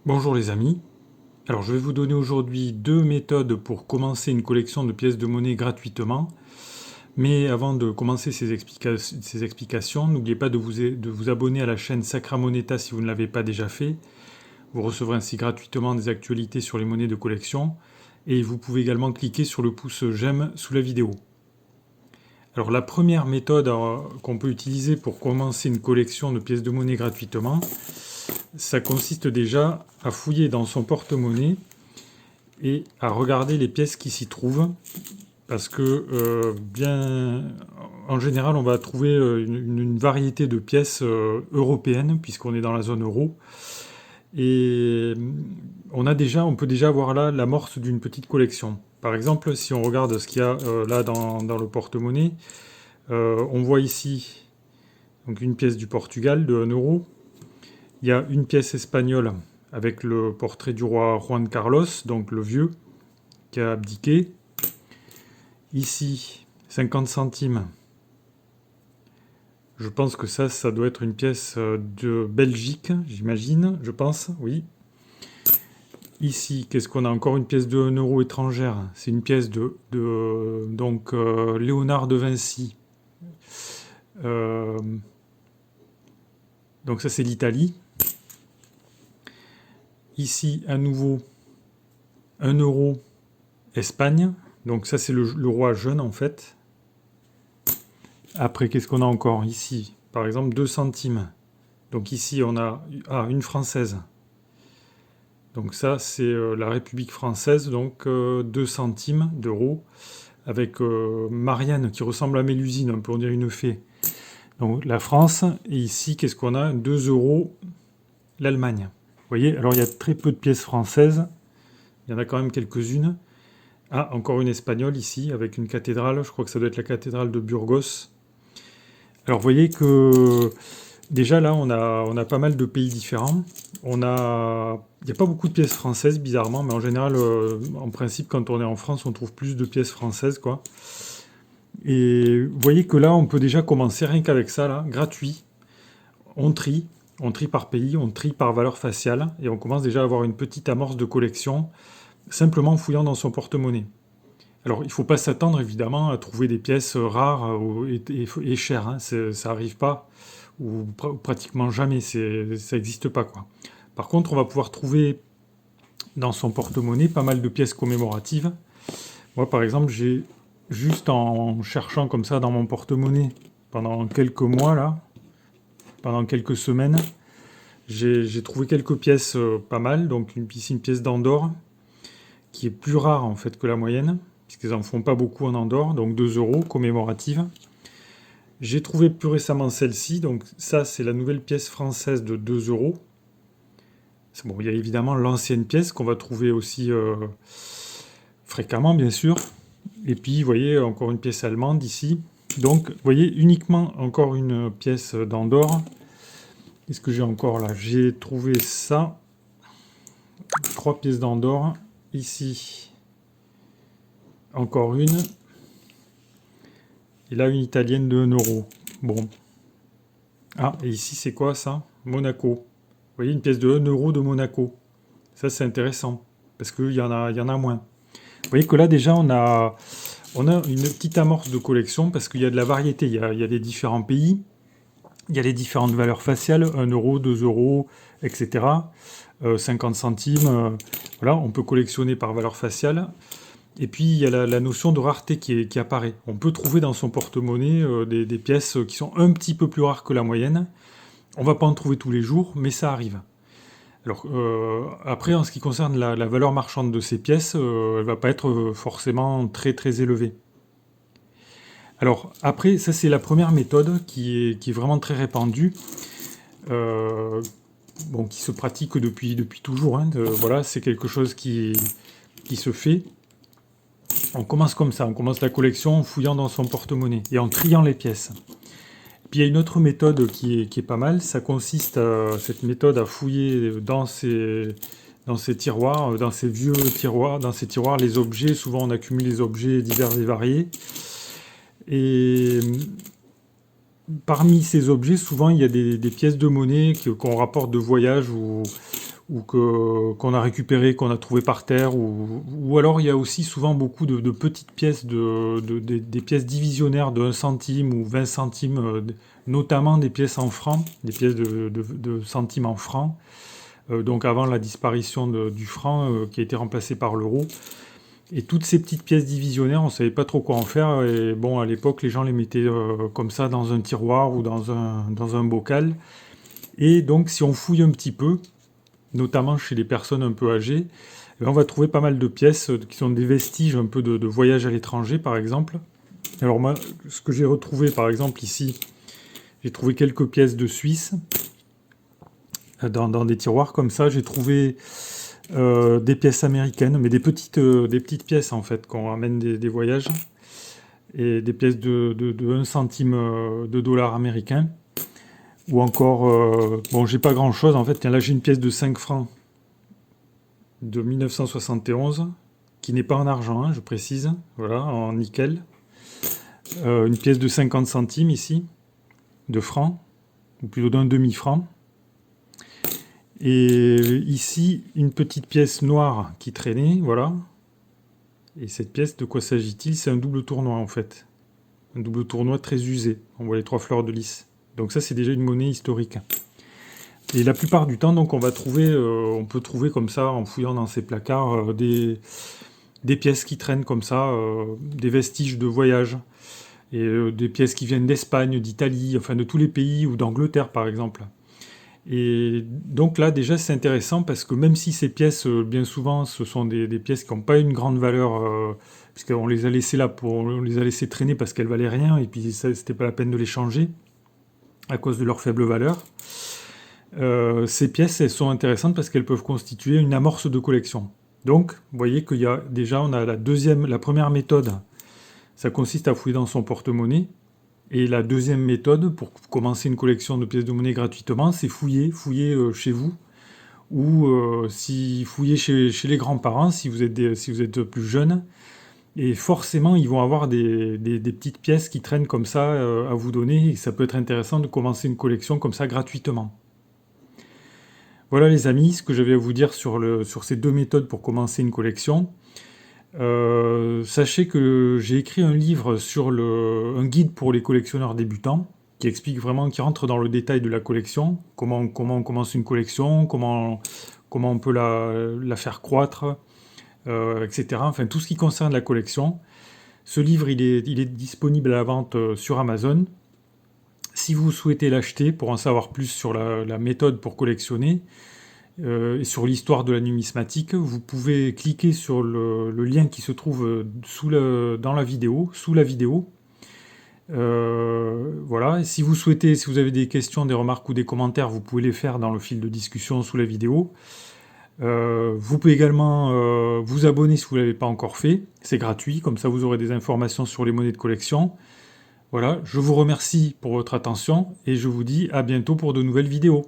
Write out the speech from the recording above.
Bonjour les amis, alors je vais vous donner aujourd'hui deux méthodes pour commencer une collection de pièces de monnaie gratuitement. Mais avant de commencer ces explications, n'oubliez pas de vous abonner à la chaîne Sacra Moneta si vous ne l'avez pas déjà fait. Vous recevrez ainsi gratuitement des actualités sur les monnaies de collection. Et vous pouvez également cliquer sur le pouce j'aime sous la vidéo. Alors la première méthode qu'on peut utiliser pour commencer une collection de pièces de monnaie gratuitement, ça consiste déjà à fouiller dans son porte-monnaie et à regarder les pièces qui s'y trouvent. Parce que, en général, on va trouver une variété de pièces européennes, puisqu'on est dans la zone euro. Et on peut déjà avoir là l'amorce d'une petite collection. Par exemple, si on regarde ce qu'il y a là dans le porte-monnaie, on voit ici donc une pièce du Portugal de 1 euro. Il y a une pièce espagnole avec le portrait du roi Juan Carlos, donc le vieux, qui a abdiqué. Ici, 50 centimes. Je pense que ça doit être une pièce de Belgique, j'imagine, je pense, oui. Ici, qu'est-ce qu'on a? Encore une pièce de 1 euro étrangère. C'est une pièce de Léonard de Vinci. Donc ça, c'est l'Italie. Ici, à nouveau, 1 euro Espagne. Donc ça, c'est le roi jeune, en fait. Après, qu'est-ce qu'on a encore ici? Par exemple, 2 centimes. Donc ici, on a une française. Donc ça, c'est la République française, donc 2 centimes d'euros, avec Marianne qui ressemble à Mélusine, on peut en dire une fée. Donc la France, et ici, qu'est-ce qu'on a? 2 euros, l'Allemagne. Vous voyez, alors il y a très peu de pièces françaises, il y en a quand même quelques-unes. Ah, encore une espagnole ici, avec une cathédrale, je crois que ça doit être la cathédrale de Burgos. Alors vous voyez que déjà là, on a pas mal de pays différents. Il n'y a pas beaucoup de pièces françaises, bizarrement, mais en général, en principe, quand on est en France, on trouve plus de pièces françaises, quoi. Et vous voyez que là, on peut déjà commencer, rien qu'avec ça, là, gratuit. On trie par pays, on trie par valeur faciale, et on commence déjà à avoir une petite amorce de collection, simplement en fouillant dans son porte-monnaie. Alors, il ne faut pas s'attendre, évidemment, à trouver des pièces rares et chères, hein. Ça n'arrive pas, ou pratiquement jamais, ça n'existe pas, quoi. Par contre, on va pouvoir trouver dans son porte-monnaie pas mal de pièces commémoratives. Moi, par exemple, j'ai juste en cherchant comme ça dans mon porte-monnaie pendant quelques mois, là, pendant quelques semaines, j'ai trouvé quelques pièces pas mal. Donc, ici, une pièce d'Andorre qui est plus rare, en fait, que la moyenne, puisqu'ils n'en font pas beaucoup en Andorre, donc 2 euros, commémorative. J'ai trouvé plus récemment celle-ci, donc ça, c'est la nouvelle pièce française de 2 euros. Bon, il y a évidemment l'ancienne pièce qu'on va trouver aussi fréquemment, bien sûr. Et puis, vous voyez, encore une pièce allemande ici. Donc, vous voyez, uniquement encore une pièce d'Andorre. Qu'est-ce que j'ai encore là? J'ai trouvé ça. 3 pièces d'Andorre. Ici, encore une. Et là, une italienne de 1 euro. Bon. Ah, et ici, c'est quoi ça? Monaco. Vous voyez, une pièce de 1 euro de Monaco. Ça, c'est intéressant. Parce qu'il y en a moins. Vous voyez que là, déjà, on a une petite amorce de collection parce qu'il y a de la variété. Il y a des différents pays. Il y a les différentes valeurs faciales. 1 euro, 2 euros, etc. 50 centimes. Voilà, on peut collectionner par valeur faciale. Et puis, il y a la notion de rareté qui apparaît. On peut trouver dans son porte-monnaie des pièces qui sont un petit peu plus rares que la moyenne. On ne va pas en trouver tous les jours, mais ça arrive. Alors, après, en ce qui concerne la valeur marchande de ces pièces, elle ne va pas être forcément très très élevée. Alors, après, ça c'est la première méthode qui est vraiment très répandue, qui se pratique depuis toujours, hein, voilà, c'est quelque chose qui se fait. On commence comme ça, on commence la collection en fouillant dans son porte-monnaie et en triant les pièces. Puis il y a une autre méthode qui est pas mal, ça consiste, cette méthode, à fouiller dans ces tiroirs, dans ces vieux tiroirs, les objets. Souvent on accumule les objets divers et variés. Et parmi ces objets, souvent il y a des pièces de monnaie qu'on rapporte de voyage ou ou qu'on a récupéré, qu'on a trouvé par terre, ou alors il y a aussi souvent beaucoup de petites pièces, des pièces divisionnaires de 1 centime ou 20 centimes, notamment des pièces en francs, des pièces de centimes en francs, donc avant la disparition du franc qui a été remplacé par l'euro. Et toutes ces petites pièces divisionnaires, on ne savait pas trop quoi en faire, et bon, à l'époque, les gens les mettaient comme ça dans un tiroir ou dans un bocal. Et donc, si on fouille un petit peu, notamment chez les personnes un peu âgées, eh ben, on va trouver pas mal de pièces qui sont des vestiges un peu de voyage à l'étranger, par exemple. Alors moi, ce que j'ai retrouvé, par exemple, ici, j'ai trouvé quelques pièces de Suisse, dans des tiroirs comme ça. J'ai trouvé des pièces américaines, mais des petites pièces, en fait, qu'on ramène des voyages, et des pièces de 1 centime de dollar américain. Ou encore, bon, j'ai pas grand chose en fait. Tiens, là, j'ai une pièce de 5 francs de 1971, qui n'est pas en argent, hein, je précise, voilà, en nickel. Une pièce de 50 centimes ici, de francs, ou plutôt d'un demi-franc. Et ici, une petite pièce noire qui traînait, voilà. Et cette pièce, de quoi s'agit-il? C'est un double tournois en fait. Un double tournois très usé. On voit les 3 fleurs de lys. Donc ça, c'est déjà une monnaie historique. Et la plupart du temps, donc, on peut trouver comme ça, en fouillant dans ces placards, des pièces qui traînent comme ça, des vestiges de voyage, et des pièces qui viennent d'Espagne, d'Italie, enfin de tous les pays, ou d'Angleterre par exemple. Et donc là, déjà, c'est intéressant parce que même si ces pièces, bien souvent, ce sont des pièces qui n'ont pas une grande valeur, puisqu'on les a laissées là, on les a laissées traîner parce qu'elles valaient rien, et puis ça, c'était pas la peine de les changer à cause de leur faible valeur. Ces pièces, elles sont intéressantes parce qu'elles peuvent constituer une amorce de collection. Donc, vous voyez qu'il y a déjà, on a la première méthode, ça consiste à fouiller dans son porte-monnaie. Et la deuxième méthode, pour commencer une collection de pièces de monnaie gratuitement, c'est fouiller chez vous, ou si fouiller chez les grands-parents, si vous êtes plus jeune. Et forcément, ils vont avoir des petites pièces qui traînent comme ça à vous donner, et ça peut être intéressant de commencer une collection comme ça gratuitement. Voilà les amis, ce que j'avais à vous dire sur ces 2 méthodes pour commencer une collection. Sachez que j'ai écrit un livre sur un guide pour les collectionneurs débutants, qui explique vraiment, qui rentre dans le détail de la collection, comment on commence une collection, comment on peut la faire croître, etc. Enfin, tout ce qui concerne la collection. Ce livre, il est disponible à la vente sur Amazon. Si vous souhaitez l'acheter pour en savoir plus sur la méthode pour collectionner, et sur l'histoire de la numismatique, vous pouvez cliquer sur le lien qui se trouve dans la vidéo, sous la vidéo. Voilà. Et si vous avez des questions, des remarques ou des commentaires, vous pouvez les faire dans le fil de discussion sous la vidéo. Vous pouvez également vous abonner si vous ne l'avez pas encore fait. C'est gratuit, comme ça vous aurez des informations sur les monnaies de collection. Voilà, je vous remercie pour votre attention et je vous dis à bientôt pour de nouvelles vidéos.